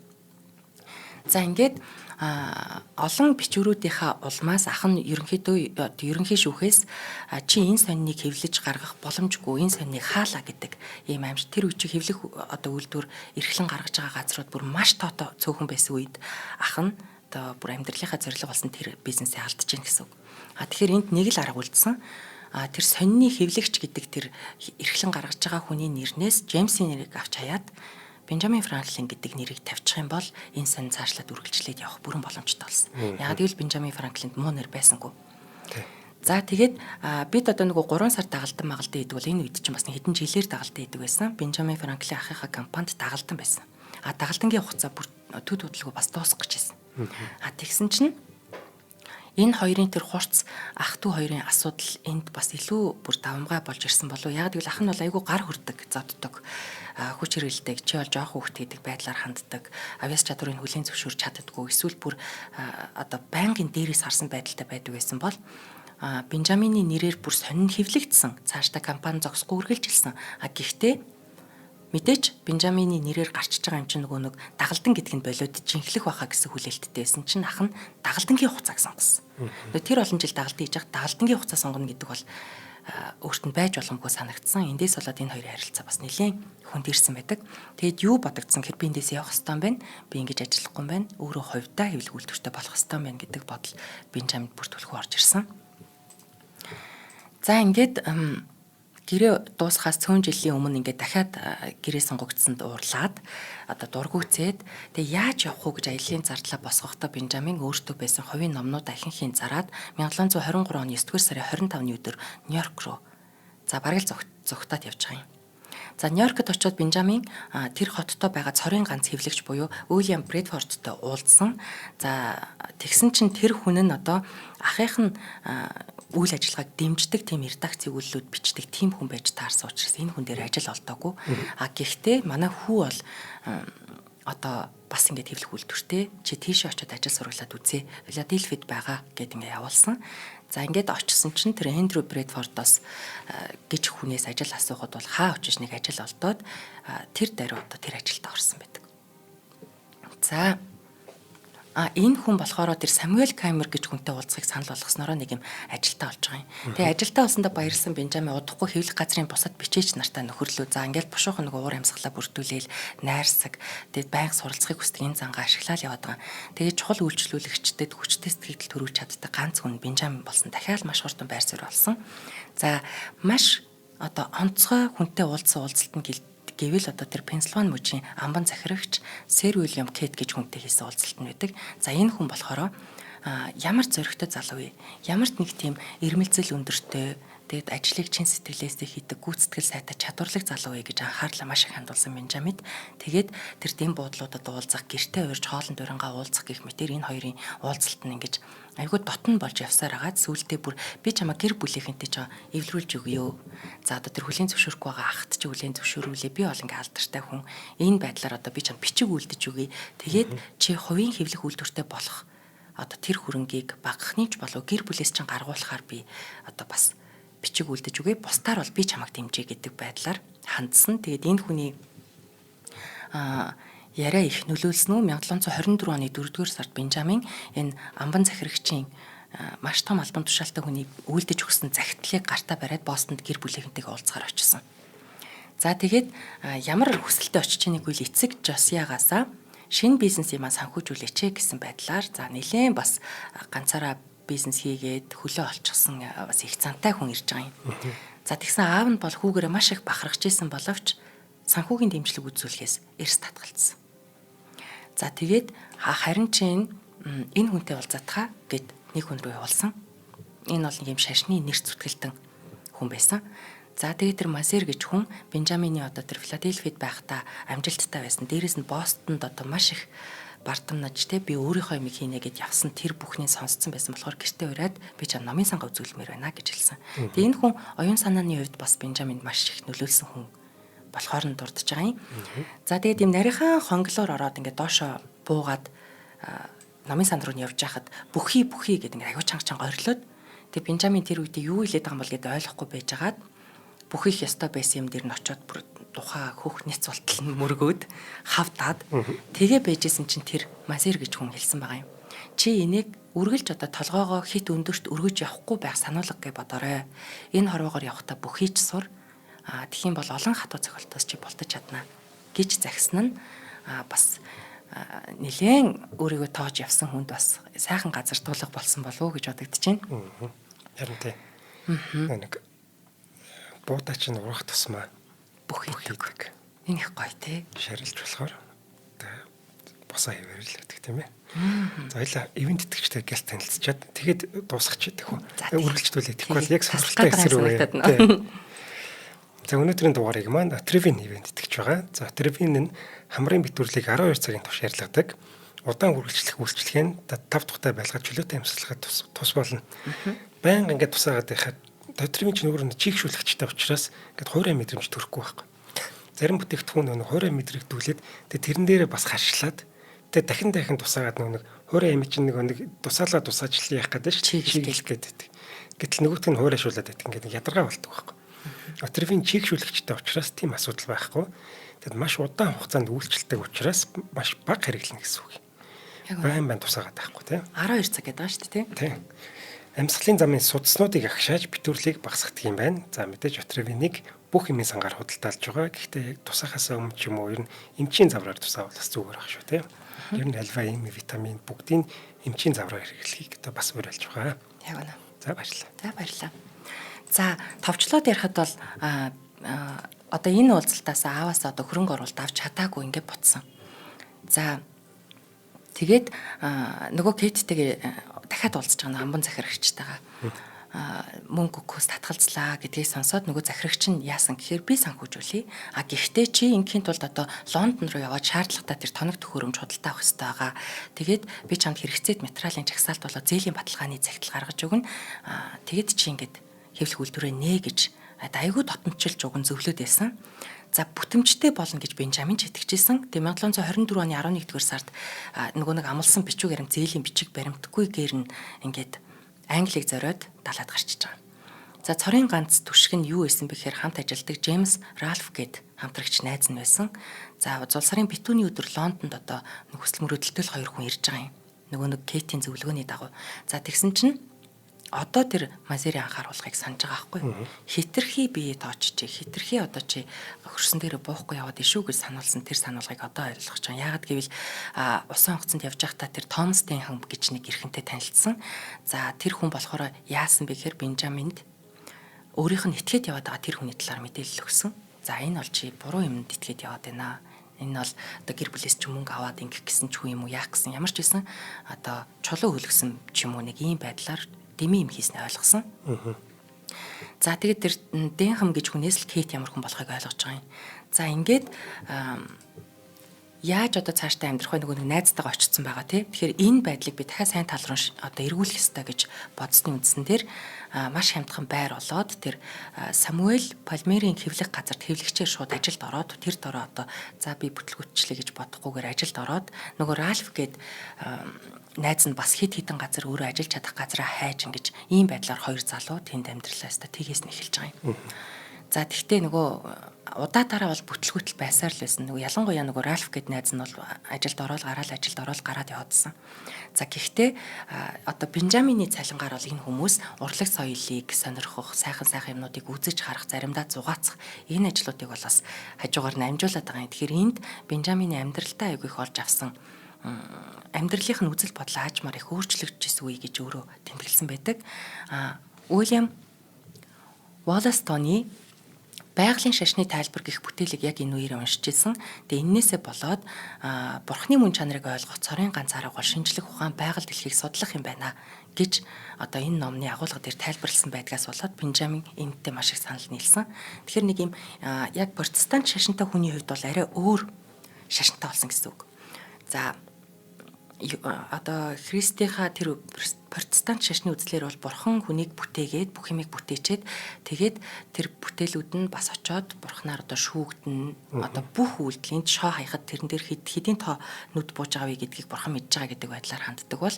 B: За ингээд олон бичвэрүүдийнхаа улмаас ах нь ерөнхий шүүхээс чи энэ сониныг хэвлэж гаргах боломжгүй энэ сониныг хаалаа гэдэг ийм аимш тэр үчиг хэвлэх одоо үйлдвэр эрхлэн гаргаж байгаа газрууд бүр маш тоотой цөөхөн байсан үед ах нь одоо бүр амьдралынхаа зорилго болсон тэр бизнесээ алдаж гин гэсэн үг. Тэгэхээр энд нэг л арга үлдсэн. Тэр сонины хэвлэгч гэдэг тэр эрхлэн гаргаж байгаа хүний нэрнээс Джеймсийн нэрийг авч хаяад Бенжамин Франклин гэдэг нэрийг тавьчих юм бол энэ сонин цаашлаад үргэлжлээд явах бүрэн боломжтой болсон. Яг гэвэл Бенжамин Франклинд муу нэр байсангүй. За тэгээд бид одоо нөгөө 3 сар дагалдан магалдан идэг бол энэ үед чинь бас хэдэн жилээр дагалдан идэг байсан. Бенжамин Франклин ахыхаа компанид дагалдан байсан. Дагалдангийн хугацаа бүр төд хөдөлгөө бас дуусах гэж байсан. Тэгсэн чинь энэ хоёрын тэр хурц ах トゥ хоёрын асуудал энд бас илүү бүр давмгай болж ирсэн болов. Яг гэвэл ах нь бол айгүй гар хүрдэг, зоддог. Хүч хэрэлдэг, чи бол жоох хүүхэд гэдэг байдлаар ханддаг. Авьяас чадварыг хүлээн зөвшөөрч чаддаггүй. Эсвэл бүр одоо байнгын дээрээс харсан байдалтай байдаг байсан бол Бенжамины нэрээр бүр сонин хэвлэгдсэн. Цаашдаа компани зогсохгүй үргэлжилсэн. Гэхдээ мэдээж Бенжамины нэрээр гарчиж байгаа юм чинь нөгөө нэг дагалдан гэдэг нь болоод жинхлэх байхаа гэсэн хүлээлттэй байсан чинь ах нь дагалдангийн хугацааг сонгосон. Тэр олон жил дагалдан хийж байгаа дагалдангийн хугацаа сонгоно гэдэг бол өөрт нь байж боломгүй санагдсан. Эндээс болоод энэ хоёрын харилцаа бас нэлээд хүнд ирсэн байдаг. Тэгэд юу бодогдсон гэхээр би эндээс явах хэрэгтэй юм байна. Би ингэж ажиллахгүй юм байна. Өөрөө хувьдаа хэвлэх үйлдвэртэй болох хэрэгтэй юм байна гэдэг бодол Бенжаминд бүр түлхүү орж ирсэн. За ингээд гэрээ дуусахаас цөөн жилийн өмнө ингээд дахиад гэрээ сонгогдсонд уурлаад одоо дургүйцээд тэгээ яаж явах вэ гэж аялын зардлаа босгохдоо Бенжамин өөртөө байсан хувийн номнууд ахинхийн зараад 1723 оны 9-р сарын 25-ны өдөр Нью-Йорк руу за бараг л зугтаад явж байгаа юм. За Нью-Йоркт очиод Бенжамин тэр хоттой байгаа цорын ганц хэвлэгч буюу Уильям Брэдфордтой уулзсан. За тэгсэн чинь тэр хүн нь одоо ахынх нь үйл ажиллагааг дэмждэг тийм редакцийн үйлдэлүүд бичдэг тийм хүн байж таарсан учраас энэ хүн дээр ажил олдоогүй. Гэхдээ манай хүү бол одоо бас ингээд хэвлэх үйлдвэртэй чи тийшээ очиод ажил сургалаад үзье. Филадельфид байгаа гэд ингээд явуулсан. За ингээд очисон чинь тэр Эндрю Брэдфордоос гэж хүнээс ажил асуухад бол хаа очиж нэг ажил олдоод тэр даруй одоо тэр ажилд орсон байдаг. За энэ хүн болохоор тэр Самуэль Камер гэж хүнтэй уулзахыг санал болгоснороо нэг юм ажилтаа олж байгаа юм. Тэгээ ажилтаа болсондоо баярлсан Бенжамин удахгүй хэвлэх газрын бусад бичээч нартай нөхөрлөө. За ингээд бушуухан нэг уур амьсгалаа бүрдүүлээл найрсаг. Тэгээд байнга суралцахыг хүсдэг энэ зангаа ашиглаад яваад байгаа. Тэгээд чухал үйлчлүүлэгчдэд хүчтэй сэтгэл төрүүлж чаддаг ганц хүн Бенжамин болсон. Дахиад маш хурдан байр суурь болсон. За маш одоо онцгой хүнтэй уулзсан уулзалтанд гэвэл одоо тэр Пенсильвани мужийн амбан захирагч Сэр Уильям Кэт гэж хүнтэй хийсэн уулзалт нь байдаг. За энэ хүн болохоор ямар зоригтой залуу вэ? Ямар нэг тийм ирмэлзэл өндөртэй тэгээд ажлыг чин сэтгэлээсээ хийдэг гүйцэтгэл сайтай чадварлаг залуу вэ гэж анхаарлаа маш их хандуулсан Бенжамид. Тэгээд тэр дэм буудлуудад уулзах, гэртээ урьж хоолн дурингаа уулзах гэх мэтэр энэ хоёрын уулзалт нь ингэж айгүй дотн болж явсаар агаад сүүлдээ бүр би чамаа гэр бүлийнхэнтэй ч эвлэрүүлж өгье. За одоо тэр хүлийн зөвшөөрөхгүй байгаа ахт чи хүлийн зөвшөөрүүлээ. Би бол ингээ алдартай хүн. Энэ байдлаар одоо би чам бичиг үлдэж өгье. Тэгээд чи хувийн хэвлэх үйлдвэртэй болох одоо тэр хөрөнгийг багахны ч болов гэр бүлээс чинь гаргуулахаар би одоо бас бичиг үлдэж өгье. Бусдаар бол би чамайг дэмжиж гэдэг байдлаар хандсан. Тэгээд энэ хүний яриа их нөлөөлсөн үү 1724 оны 4-р сард Бенжамин энэ амбан захирагчийн маш том албан тушаалтай хүний үйлдэж өгсөн захидлыг гартаа бариад Бостонд гэр бүлийнхэнтэйгээ уулзахаар очсон. За тэгээд ямар хүсэлтэд очиж байгааг үл эцэг Жосиагаасаа шинэ бизнес юмаа санхүүжүүлээч гэсэн байдлаар за нэлээд бас ганцаараа бизнес хийгээд хөлөө олчихсон бас их зантай хүн ирж байгаа юм. За тэгсэн аав нь бол хүүгээрээ маш их бахархаж исэн боловч санхүүгийн дэмжлэг үзүүлэхээс эрс татгалцсан. За тэгээд харин чинь энэ хүнтэй уулзаатгаа гэд нэг хүн рүү явуулсан. Энэ бол нэг юм шашны нэрс зүтгэлтэн хүн байсан. За тэгээд тэр Масер гэж хүн Бенжамины одоо тэр Филадельфид байхдаа амжилттай байсан. Дээрээс нь Бостонд одоо маш их бардамнаж те би өөрийнхөө юм хийнэ гэд явсан тэр бүхнийг сонсцсон байсан болохоор гэртээ ураад би ч номын сангаа үзүүлмээр байна гэж хэлсэн. Тэгээд энэ хүн оюун санааны хувьд бас Бенжаминд маш их нөлөөлсөн хүн болохоор нь дурдж байгаа юм. За тэгээд юм нарийнхан хонглоор ороод ингээд доошоо буугаад номын сан руу явж байхад бүхий гэдэг ингээд аягүй чанга орилоод тэгээд Бенжамин тэр үедээ юу хэлээд байгаа юм бол гэдээ ойлгохгүй байжгаад бүхийх ёстой байсан юм дээр нь очиод бүр тухай хөөх нэц болтол нь мөргөөд хавтаад тэгээ байжсэн чинь тэр Масер гэж хүн хэлсэн байгаа юм. Чи энийг үргэлж одоо толгоогоо хит өндөрт өргөж явахгүй байх сануулга гэж бодоорой. Энэ хорвоогоор явахдаа бүхийч сур тэгхийн бол олон хатуу цохилтоос чи бултаж чадна гэж захисан нь бас нэлээд өөрийгөө тоож явсан хүнд бас сайхан газар туулга болсон болов уу гэж бодогдож байна.
A: Харин тийм. Нэг буудаач нь урах тусмаа
B: бүх хийдэг. Энэ их гоё тий.
A: Шарилж болохоор босоо хийвэр л гэдэг тийм ээ. За хоёлаа ивент тэтгэгчтэй гялт танилцчаад тэгэхэд дуусгачихдаг хөө.
B: За, тийм.
A: Үргэлжлүүлээ. Тэгэхгүй бол яг
B: Таслах
A: сонирхолтой
B: гэдэг
A: хэсэг рүү.
B: санагдаад байна.
A: За өнөөдрийн дугаарыг маань Trivin ивент тэтгэж байгаа. За Trivin нь хамрын битүүрлийг 12 цагийн турш ярьлагдаг. Удаан үргэлжлэх үйлчлэгээ нь 5 тухтай байлгаад чөлөөтэй амьсгалахад тус болно. Баян ингээд тусаагаад байхад Trivin ч нөгөө нь чийгшүүлэгчтэй учраас ингээд хуурай мэдрэмж төрөхгүй байхгүй. Зарим бүтээгдэхүүн нөгөө хуурай мэдрэгдүүлээд тэрэн дээрээ бас харшлаад дахин тусаагаад нэг хуурай юм чинь нэг тусаалаа тусаачлал яах гэдэг чинь чийгшүүлэх гэдэг. Гэтэл нөгөөх нь хуурайшуулаад байдаг ингээд ядаргаа болдог байхгүй. Trivin чийгшүүлэгчтэй учраас тийм асуудал байхгүй. Тэгэд маш удаан хугацаанд үйлчлдэг учраас маш бага хэрэглэнэ гэсэн үг. Байн тусаагаад байхгүй тийм.
B: 12 цаг гэдэг шүү дээ
A: тийм. Амьсгалын замын судснуудыг агшааж битүүрлийг багасгадаг юм байна. За мэдээж Trivin-ийг бүх юмын сангаар худалдаалж байгаа. Гэхдээ яг тусаахаас өмнө ч юм уу ер нь эмчийн завраар тусаавал бас зүгээр ах шүү тийм. Ер нь альва им витамин бүгдийг эмчийн завраар хэрэглэхийг одоо бас уриалж байгаа.
B: Яг үнэ.
A: За баярлалаа.
B: За баярлалаа. За товчлоод ярихад бол одоо энэ уулзалтаас ааваас одоо хөрөнгө оруулалт авч чадаагүй ингээд ботсон. За тэгээд нөгөө Кейттэйгээ дахиад уулзж байгаа амбан захирагчтайгаа мөнгө өгөхөөс татгалзлаа гэдгийг сонсоод нөгөө захирагч нь яасан гэхээр би санхүүжүүлье. Гэхдээ чи ингийн тулд одоо Лондон руу яваад шаардлагатай тэр тоног төхөөрөмж худалдаа авах хэрэгтэй байгаа. Тэгээд би чамд хэрэгцээт материалын жагсаалт болоо зээлийн баталгааны цагтл гаргаж өгнө. Тэгэд чи ингээд хэвлэх үйлдвэрээ нэ гэж айгүй дотомчилж уг нь зөвлөд байсан. За бүтэмжтэй болно гэж Бенжамин ч итгэжсэн. Тэгээ 1724 оны 11-р сард нөгөө нэг амлсан бичиг баримт зээлийн бичиг баримтгүйгээр нь ингээд Англиг зориод далаад гарчиж байгаа. За цорын ганц түшиг нь юу байсан бэ гэхээр хамт ажилладаг Джеймс Ральф гээд хамтрагч найз нь байсан. За зул сарын битүүний өдөр Лондонд одоо нөхөсөл мөрөдөлтөл 2 хүн ирж байгаа юм. Нөгөө нэг Кейтийн зөвлөгөөний дагуу. За тэгсэн чинь одоо тэр Мазерийн анхааруулгыг санаж байгаа байхгүй. Хитрхи бие тооччих. Хитрхи одоо чи хөрсөн дээр буухгүй яваад ишүү гэж сануулсан тэр сануулгыг одоо ойлгож байгаа. Яагаад гэвэл усан онгоцонд явж байхдаа тэр Томас Денхэм гэж нэг эрхэнтэй танилцсан. За тэр хүн болохоор яасан бэ гэхээр Бенжаминд өөрийнх нь итгээд яваад байгаа тэр хүний талаар мэдээлэл өгсөн. За энэ бол чи буруу юмд итгээд яваад байна. Энэ бол одоо гэр бүлээс ч мөнгө аваад ингэх гэсэн ч юм уу яах гэсэн ямар ч байсан одоо чулуу хөлгсөн ч юм уу нэг ийм байдлаар дэмий юм хийснэ ойлгосон. За тэгээд тэр Денхэм гэж хүнээс л Кейт ямар хүн болохыг ойлгож байгаа юм. За ингээд яаж одоо цаашдаа амьдрах вэ нөгөө нэг найзтайгаа очсон байгаа тий. Тэгэхээр энэ байдлыг би дахиад сайн тал руу одоо эргүүлэх ёстой гэж бодсны үндсэн дээр маш хямдхан байр болоод тэр Самуэль Палмерийн хэвлэх газарт хэвлэгчээр шууд ажилд ороод тэр дороо одоо за би бүтлгүүтчлээ гэж бодохгүйгээр ажилд ороод нөгөө Ральф гээд найз нь бас хэд хэдэн газар өөрөө ажиллаж чадах газараа хайж ингэж ийм байдлаар хоёр залуу тэнд амьдралаа өстой тгээс нь эхэлж байгаа юм. За тэгтээ нөгөө удаатаараа бол бүтлгүүтэл байсаар л байсан. Нөгөө ялангуяа нөгөө Ральф гээд найз нь бол ажилд ороод гараад яваадсан. За гэхдээ одоо Бенжамины цалингаар бол энэ хүмүүс урлаг соёлыг сонирхох, сайхан юмнуудыг үзэж харах, заримдаа зугаацах энэ ажлуудыг бол бас хажуугаар нь амжуулаад байгаа юм. Тэгэхээр энд Бенжамины амьдралдаа аягүй их олж авсан амьдралынх нь үзэл бодол аажмаар их өөрчлөгдөжсэн үе гэж өөрөө тэмдэглэсэн байдаг. Уильям Волластоны байгалийн шашны тайлбар гэх бүтээлийг яг энэ үеэр уншиж ирсэн. Тэгээ энээсээ болоод бурхны мөн чанарыг ойлгох цорын ганц арга бол шинжлэх ухаан байгаль дэлхийг судлах юм байна гэж одоо энэ номны агуулга дээр тайлбарлсан байдгаас болоод Бенжамин энэтэй маш их санал нийлсэн. Тэгэхээр нэг юм яг протестант шашинтай хүний хувьд бол арай өөр шашинтай болсон гэсэн үг. За одоо христийнхаа тэр протестант шашны үзлэр бол бурхан хүнийг бүтээгээд бүх юмыг бүтээчээд тэгээд тэр бүтээлүүд нь бас очоод бурхнаар одоо шүүгдэн одоо бүх үйлдэлийн шоо хаяхад тэрэн дээр хэдийн тоо нүд бууж байгаа вэ гэдгийг бурхан мэдж байгаа гэдэг байдлаар ханддаг бол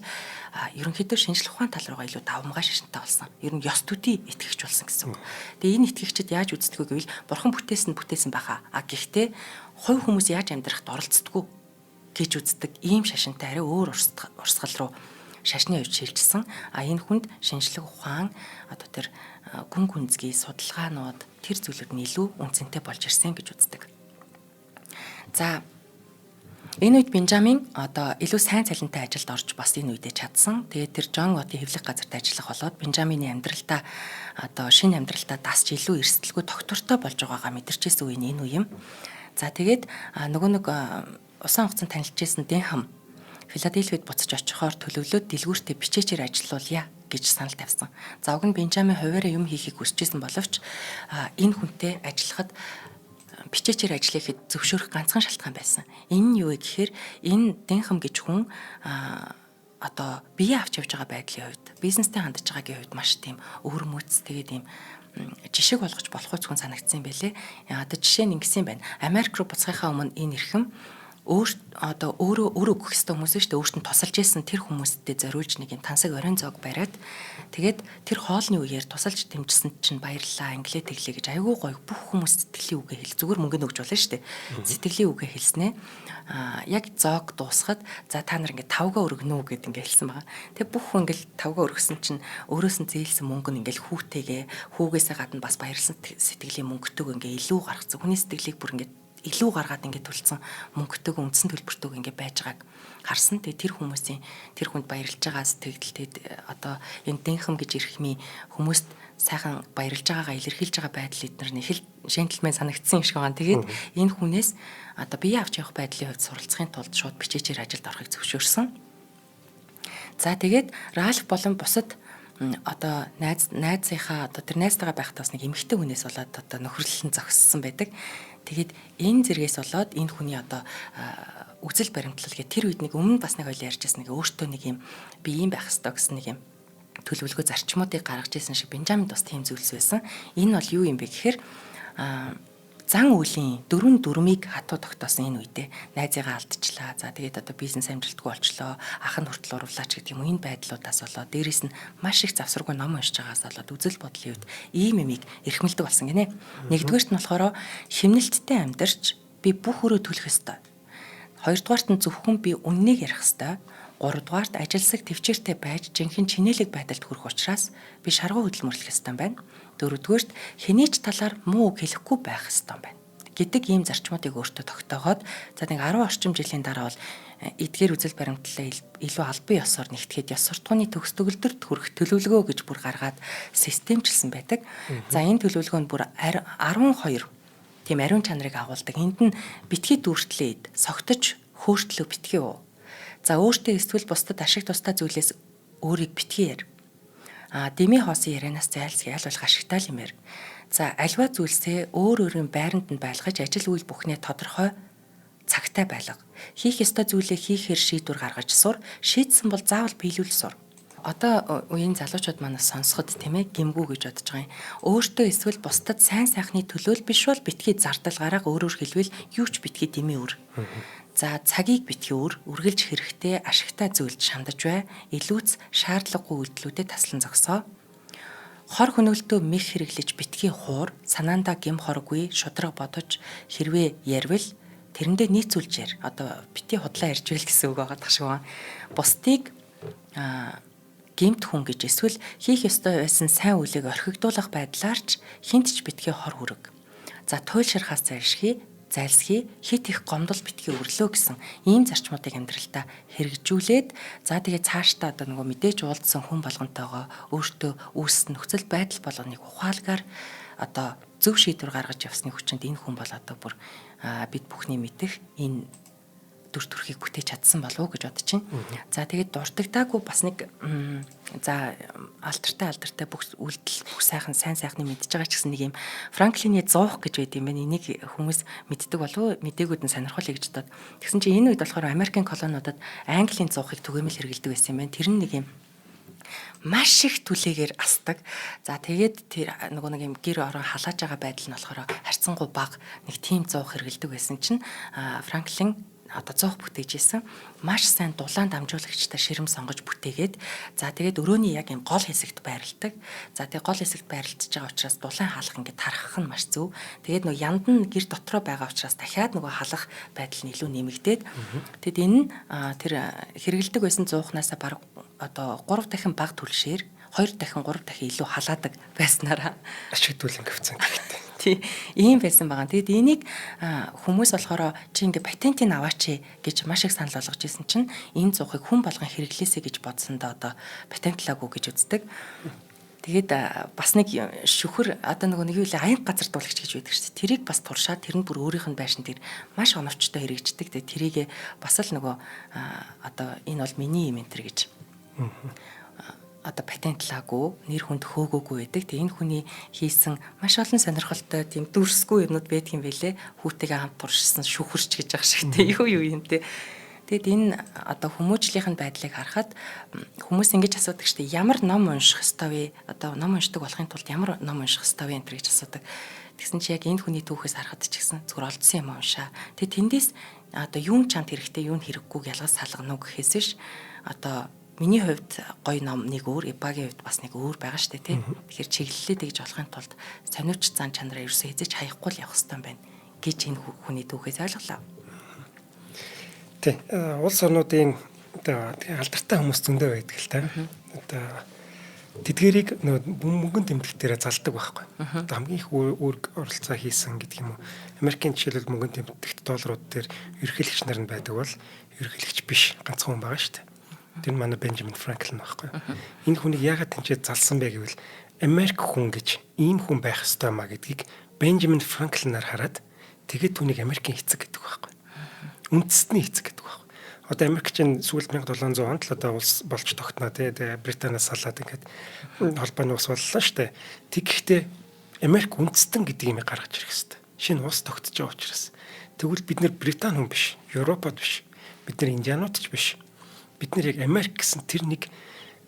B: ерөнхийдөө шинжлэх ухаан тал руугаа илүү давмгай шашинтай болсон. Ер нь ёс төдий итгэгч болсон гэсэн үг. Тэгээ энэ итгэгчид яаж үздэг вэ гэвэл бурхан бүтээсэн байхаа. Гэхдээ хувь хүмүүс яаж амьдрахад оролцдоггүй гэж үздэг ийм шашинтай арай өөр урсгал руу шашны хувьд шилжсэн. Энэ хүнд шинжлэх ухаан одоо тэр гүн гүнзгий судалгаанууд тэр зүйлүүд нь илүү үнцэнтэй болж ирсэн гэж үздэг. За энэ үед Бенжамин одоо илүү сайн цалинтай ажилд орж бас энэ үедээ чадсан. Тэгээд тэр Жон Готын хэвлэх газарт ажиллах болоод Бенжамины амьдралдаа одоо шинэ амьдралдаа дасч илүү эрсдэлгүй тогтвортой болж байгаагаа мэдэрчээсэн үе энэ үе юм. За тэгээд нөгөө нэг усан онгоцон танилцжсэн Денхэм Филадельфид буцаж очихоор төлөвлөөд дэлгүүртээ бичээчээр ажиллуулъя гэж санал тавьсан. За уг нь Бенжамин хуваараа юм хийхийг хүсэжсэн боловч энэ хүнтэй ажиллахад бичээчээр ажиллахыг зөвшөөрөх ганцхан шалтгаан байсан. Энэ нь юу вэ гэхээр энэ Денхэм гэж хүн одоо бие авч явж байгаа байдлын хувьд, бизнестэй хандж байгаагийн хувьд маш тийм өвөрмөц тэгээд ийм жишг болгож болох үгэн санагдсан юм байлээ. Одоо жишээ нь ингэсэн байна. Америк руу буцахынхаа өмнө энэ эрхэм өөрөө өгөх хэвээр хүмүүс шүү дээ, өөртөө тусалж исэн тэр хүмүүстэй зориулж нэг юм тансаг оройн зоог бариад тэгээд тэр хоолны үеэр тусалж дэмжсэн чинь баярлалаа, инглээ тэглээ гэж айгүй гоё бүх хүмүүс сэтгэлийн үгээ хэл зүгээр мөнгө нөгж болно шүү дээ. Сэтгэлийн үгээ хэлснэ. Яг зоог дуусахад за та нар ингээд тавга өргөнө үү гэд ингээд хэлсэн байгаа. Тэгээ бүх хүн ингээд тавга өргөсөн чинь өөрөөс нь зээлсэн мөнгө нь ингээд хүүтэйгээ хүүгээсээ гадна бас баярлсан сэтгэлийн мөнгөтэйг ингээд илүү гаргацсан. Хүний сэтгэлийг бүр ингээд илүү гаргаад ингээд төлцсөн мөнгөтэйг үндсэн төлбөртэйг ингээд байж байгааг харсан. Тэгээ тэр хүмүүсийн тэр хүнд баярлж байгаа сэтгэлдээ одоо энэ Денхэм гэж ирхмий хүмүүст сайхан баярлж байгаагаа илэрхийлж байгаа байдал эднэрний хэл джентльмен санагдсан юм шиг байгаа. Тэгээд энэ хүнээс одоо бие авч явах байдлын хувьд суралцахын тулд шууд бичээчээр ажилд орохыг зөвшөөрсөн. За тэгээд Ральф болон бусад одоо найзынхаа одоо тэр найзтайгаа байхдаас нэг эмэгтэй хүнээс болоод одоо нөхөрлөлн зогссон байдаг. Тэгээд энэ зэргээс болоод энэ хүний одоо үзэл баримтлал гэх тэр үед нэг өмнө бас нэг хоёул ярьжсэн нэг өөртөө нэг юм би юм байх ёстой гэсэн нэг юм төлөвлөгөө зарчмуудыг гаргаж ирсэн шиг Бенжаминд бас тийм зүйлс байсан. Энэ бол юу юм бэ гэхээр зан үйлийн дөрвөн дүрмийг хатуу тогтоосон энэ үедээ найзыгаа алдчихлаа. За тэгээд одоо бизнес амжилтгүй болчлоо. Ах нь хүртэл урлаач гэдэг юм. Энэ байдлуудаас болоод дээрэс нь маш их завсаргүй ном уншиж байгаас болоод үзэл бодлын үед ийм юмыг эрхмэлдэг болсон гинэ. Нэгдүгээрт нь болохоор химнэлттэй амьдарч би бүх өрөө төлөх ёстой. Хоёрдугаарт нь зөвхөн би үннийг ярих ёстой. Гуравдугаарт ажилсаг төвчээртэй байж жинхэнэ чинэлэг байдалд хүрэх учраас би шаргуу хөдөлмөрлөх ёстой юм байна. Дөрөвдүгээрт хэнийч талаар муу үг хэлэхгүй байх ёстой юм байна гэдэг ийм зарчмуудыг өөртөө тогтоогоод за нэг 10 орчим жилийн дараа бол эдгээр үзэл баримтлалаа илүү албан ёсоор нэгтгэхэд ёс суртахууны төгс төгөлдөрт хүрэх төлөвлөгөө гэж бүр гаргаад системчилсэн байдаг. За энэ төлөвлөгөөнд бүр 12 тийм ариун чанарыг агуулдаг. Энд нь битгий дүүртлээд согтож хөөртлөө битгий уу. За өөртөө эсвэл бусдад ашиг тустай зүйлээс өөрийг битгий яар. Дэмий хоосон ярианаас зайлсхий аль болох ашигтай юм яар. За альва зүйлсээ өөрийн байранд нь байлгаж ажил үйл бүхнээ тодорхой цагтай байлга. Хийх ёстой зүйлээ хийхээр шийдвэр гаргаж сур. Шийдсэн бол заавал биелүүл сур. Одоо үеийн залуучууд манаас сонсоход тийм ээ гимгүү гэж бодож байгаа юм. Өөртөө эсвэл бусдад сайн сайхны төлөөл биш бол битгий зардал гараага өөрөөр хэлбэл юу ч битгий дэмий өр. За цагийг битгий өр, үргэлж хэрэгтэй ашигтай зүйлд шандаж бай. Илүүц шаардлагагүй үйлдэлүүдэд таслан зогсоо. Хор хөнөөлтөө мэх хэрэглэж битгий хуур, санаандаа гим хоргүй шудраг бодож хэрвээ ярвал тэрэндээ нийцүүлж яар. Одоо бити худлаа ярьж байл гэсэн үг байгаа тахшгүй. Бусдыг гэмт хүн гэж эсвэл хийх ёстой байсан сайн үйлийг орхигдуулах байдлаарч хинт ч битгий хор хүрэг. За туйлширхаас зайлсхий хит их гомдол битгий өрлөө гэсэн ийм зарчмуудыг амьдралдаа хэрэгжүүлээд за тэгээ цаашдаа одоо нөгөө мэдээж уулзсан хүн болгонтойгоо өөртөө үүссэн нөхцөл байдал болгоныг ухаалгаар одоо зөв шийдвэр гаргаж явсны хүчинд энэ хүн бол одоо бүр бид бүхний мэдих энэ дүр төрхийг бүтээж чадсан болов уу гэж бодож чинь. За тэгээд дуртагдаагүй бас нэг за алдартай бүх үйлдэл бүх сайн сайхны мэдж байгаа ч гэсэн нэг юм Франклины 100 гэж байд юм байна. Энийг хүмүүс мэддэг болов уу? Мдэгүүд нь сонирхол гэж бодоод. Тэгсэн чинь энэ үед болохоор Америкийн колониудад Английн 100-ыг түгээмэл хэрэгэлдэг байсан юм байна. Тэр нь нэг юм маш их түлээгээр асдаг. За тэгээд тэр нөгөө нэг юм гэр орон халааж байгаа байдал нь болохоор харьцангуй бага нэг тим 100 хэрэгэлдэг байсан чинь Франклин одоо 100 бүтээж исэн маш сайн дулаан дамжуулагчтай ширэм сонгож бүтээгээд за тэгээд өрөөний яг юм гол хэсэгт байрладаг. За тэгээд гол хэсэгт байрлаж байгаа учраас дулаан халах ингээд тархах нь маш зөв. Тэгээд нөгөө янд нь гэр дотроо байгаа учраас дахиад нөгөө халах байдал нь илүү нэмэгдээд тэгэд энэ нь тэр хэрэгэлдэг байсан 100-наас бараг одоо 3 дахин бага түлшээр 2 дахин 3 дахин илүү халаадаг байснараа
A: ашигдуулан гавцсан гэхдээ
B: тий ийм байсан байгаа. Тэгэд энийг хүмүүс болохоор чи ингээ патентийг аваач гэж маш их санал болгож ирсэн чинь энэ 100-ыг хүн болгон хэрэглээсэ гэж бодсондоо одоо патентлаагүй гэж үздэг. Тэгээд бас нэг шүхэр одоо нэг юу вэ аянга газар дуулагч гэж байдаг шүү дээ. Тэрийг бас туршаад тэр нь бүр өөрийнх нь байшин дээр маш оновчтой хэрэгждэг. Тэгээд тэрийг бас л нөгөө одоо энэ бол миний юм энэ төр гэж одоо патентлаагүй нэр хүнд хөөгөөгүй байдаг. Тэгээ энэ хүний хийсэн маш олон сонирхолтой тийм дүрсгүй юмнууд байдаг юм байлээ. Хүүтэйгээ хамт туршсан шүхэрч гэж ах шиг тийм юу юм те. Тэгэд энэ одоо хүмүүжлийнх нь байдлыг харахад хүмүүс ингэж асуудаг шүү дээ. Ямар ном унших ёстой вэ? Одоо ном уншдаг болохын тулд ямар ном унших ёстой вэ энэ гэж асуудаг. Тэгсэн чи яг энэ хүний түүхээс харахад ч гэсэн зүгээр олдсон юм уншаа. Тэгээд тэндээс одоо юун чамд хэрэгтэй, юун хэрэггүйг ялгаж салгана уу гэхээс биш. Одоо миний хувьд гоё ном нэг өөр, Ибагийн хувьд бас нэг өөр байгаа шүү дээ тий. Тэгэхээр чиглэлээ тэгж болохын тулд сониуч зан чанараа ерөөсөө эзэж хаяхгүй л явах хэрэгтэй юм байна гэж энэ хүний түүхээс ойлголоо.
A: Тий. Улс орнуудын одоо алдартай хүмүүс зөндөө байдаг л та. Одоо тэдгэрийг мөнгөн тэмдэгтээрээ залдаг байхгүй. Одоо хамгийн их үүрэг оролцоо хийсэн гэдэг юм уу. Америкийн жишээлбэл мөнгөн тэмдэгт долларууд дээр ерөнхийлөгч нар нь байдаг бол ерөнхийлөгч биш ганцхан хүн байгаа шүү дээ. Тэр нь манай Бенджамин Франклин байхгүй. Энэ хүнийг яагаад тэнцээ залсан бэ гэвэл Америк хүн гэж ийм хүн байх ёстой маа гэдгийг Бенджамин Франклинаар хараад тэгээд түүнийг Америкийн эцэг гэдэг байхгүй. Үндэстний эцэг гэдэг байхгүй. Одоо Америкчин сүүлд 1700 онд л одоо улс болж тогтноо тий Британаас салаад ингээд холбооны ус боллоо штэ. Тэгэхдээ Америк үндэстэн гэдэг юм гаргаж ирэх хэрэгтэй. Шинэ ус тогтож байгаа учраас. Тэгвэл бид нэр Британи хүн биш, Европод биш. Бид нэр Индианууд ч биш. Бид нэр яг Америк гэсэн тэр нэг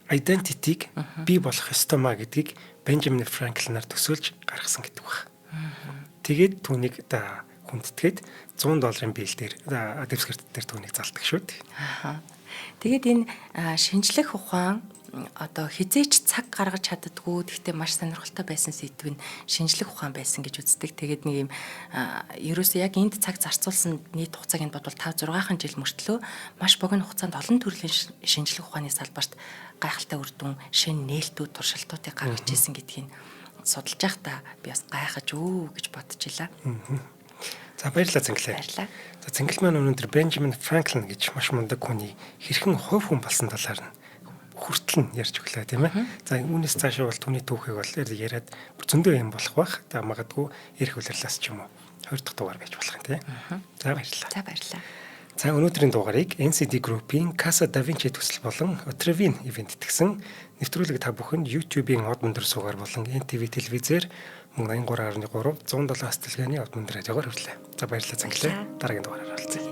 A: identity-г бий болох ёстой маа гэдгийг Бенджамин Франклинаар төсөөлж гаргасан гэдэг баг. Тэгээд түүнийг да хүндэтгээд $100 бийл дээр дэвсгэрт дээр түүнийг залдаг шүү дээ.
B: Тэгээд энэ шинжлэх ухаан одоо хизээч цаг гаргаж чаддгүй гэхдээ маш сонирхолтой байсан сэдв нь шинжлэх ухаан байсан гэж үздэг. Тэгээд нэг юм ерөөсөө яг энд цаг зарцуулсан нийт хугацааг нь бодвол 5-6 жил мөртлөө маш богино хугацаанд олон төрлийн шинжлэх ухааны салбарт гайхалтай үр дүн, шинэ нээлтүүд, туршилтуудыг гаргаж ирсэн гэдгийг судалж байхдаа би бас гайхаж гэж бодчихлаа.
A: За баярлалаа Цэнгэлээ.
B: Баярлалаа.
A: За Цэнгэл маань өнөөдөр Бенджамин Франклин гэж маш мундаг хүний хэрхэн хувь хүн болсон талаар нь хүртэл нь ярьж өглөө тийм ээ. За үүнээс цаашаа бол түүний түүхийг бол яриад зөндөө юм болох бах. Та магадгүй эрх улирлаас ч юм уу 2 дахь дугаар байж болох юм тийм. За баярлалаа.
B: За баярлалаа.
A: За өнөөдрийн дугаарыг NCD Group-ийн Casa Da Vinci төсөл болон Otrevin ивент гэсэн нэвтрүүлэг та бүхэнд YouTube-ийн од мөндөр суугаар болон NTV телевизээр 83.3 107 стилгээний од мөндөр радиогоор хүрлээ. За баярлалаа Цэнгэлээ. Дараагийн дугаараар уулзъя.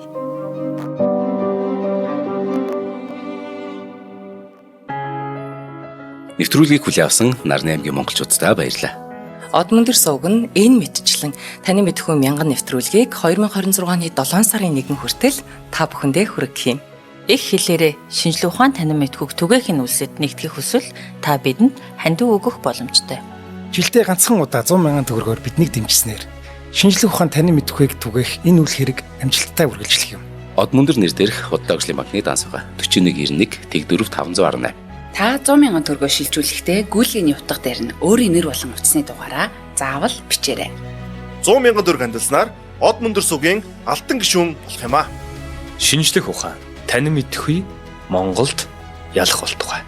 C: Нэвтрүүлгийг хүлээн авсан Нарны аймгийн монголчуудаа баярлалаа.
B: Од мөндөр сууг нь энэ мэдчлэн таны мэдхүйн мянган нэвтрүүлгийг 2026 оны 7 сарын 1 хүртэл та бүхэндээ хүргэх юм.
D: Их хэлээрээ шинжлэх ухаан танин мэдхүйг түгээхийн үлсэд нэгтгэх хүсвэл та бидэнд хандив өгөх боломжтой.
A: Жилдээ ганцхан удаа 100,000 төгрөгөөр биднийг дэмжснээр шинжлэх ухаан танин мэдхүйг түгээх энэ үйл хэрэг амжилттай үргэлжлэх юм.
C: Од мөндөр нэр дээрх Худлаа ажлын банкны дансгаа 4191 Тэг 4518.
D: Та 100,000 төгрөгөөр шилжүүлэхдээ гүйлгээний утга дээр нь өөрийн нэр болон утасны дугаараа заавал бичээрэй.
E: 100,000 төгрөг хандалснаар Од мөндөр суугийн алтан гишүүн болох юм а.
F: Шинжлэх ухаан танин мэдхгүй Монголд ялах болтугай.